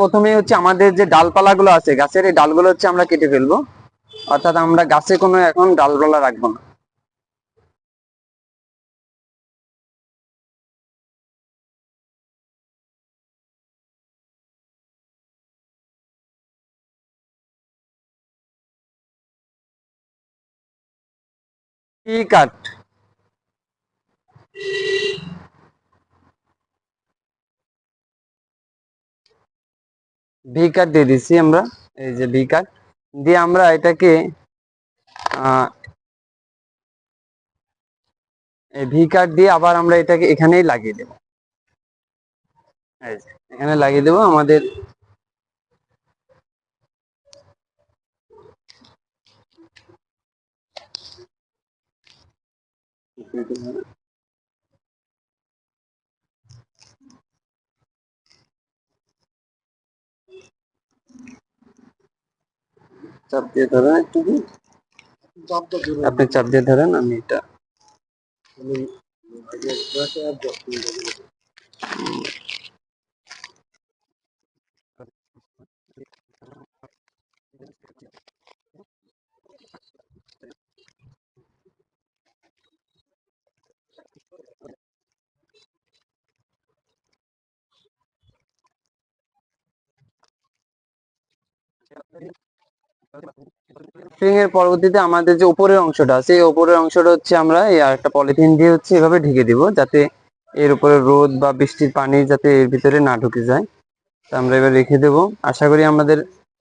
প্রথমে হচ্ছে আমাদের যে ডালপালাগুলো আছে গাছের, এই ডালগুলো হচ্ছে আমরা কেটে ফেলবো, অর্থাৎ আমরা গাছে কোনো এখন ডালপালা রাখবো না। কি কাঠ? ভি কাঠ দিয়ে দিচ্ছি আমরা। এই যে ভি কাঠ দিয়ে আমরা এটাকে আহ এই ভি কাঠ দিয়ে আবার আমরা এটাকে এখানেই লাগিয়ে দেবো। এই যে এখানে লাগিয়ে দেবো আমাদের। চাপ দিয়ে ধরেন একটু, আপনি চাপ দিয়ে ধরেন, আমি এটা এর পরবর্তীতে আমাদের যে উপরের অংশটা আছে, এই উপরের অংশটা হচ্ছে আমরা এই আর একটা পলিথিন দিয়ে হচ্ছে এভাবে ঢেকে দিব, যাতে এর উপরে রোদ বা বৃষ্টির পানি যাতে এর ভিতরে না ঢুকে যায়। তো আমরা এবার রেখে দেব। আশা করি আমাদের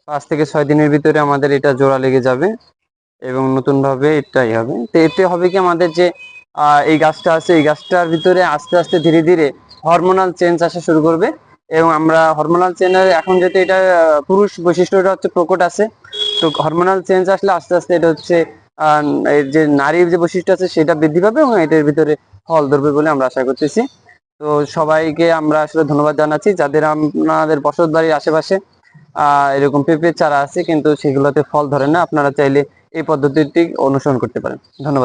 5 থেকে 6 দিনের ভিতরে আমাদের এটা জোড়া লেগে যাবে এবং নতুন ভাবে এটাই হবে। তো এতে হবে কি, আমাদের যে এই গাছটা আছে, এই গাছটার ভিতরে আস্তে আস্তে ধীরে ধীরে হরমোনাল চেঞ্জ আসা শুরু করবে। এবং আমরা হরমোনাল চেঞ্জ, এখন যেহেতু এটা পুরুষ বৈশিষ্ট্যটা হচ্ছে প্রকট আছে, তো হরমোনাল চেঞ্জ আসলে আস্তে আস্তে এটা হচ্ছে এর যে নারীর যে বৈশিষ্ট্য আছে সেটা বৃদ্ধি পাবে এবং এটার ভিতরে ফল ধরবে বলে আমরা আশা করতেছি। তো সবাইকে আমরা আসলে ধন্যবাদ জানাচ্ছি, যাদের আপনাদের বসত বাড়ির আশেপাশে এরকম পেঁপে চারা আছে কিন্তু সেগুলোতে ফল ধরে না, আপনারা চাইলে এই পদ্ধতিটি অনুসরণ করতে পারেন। ধন্যবাদ।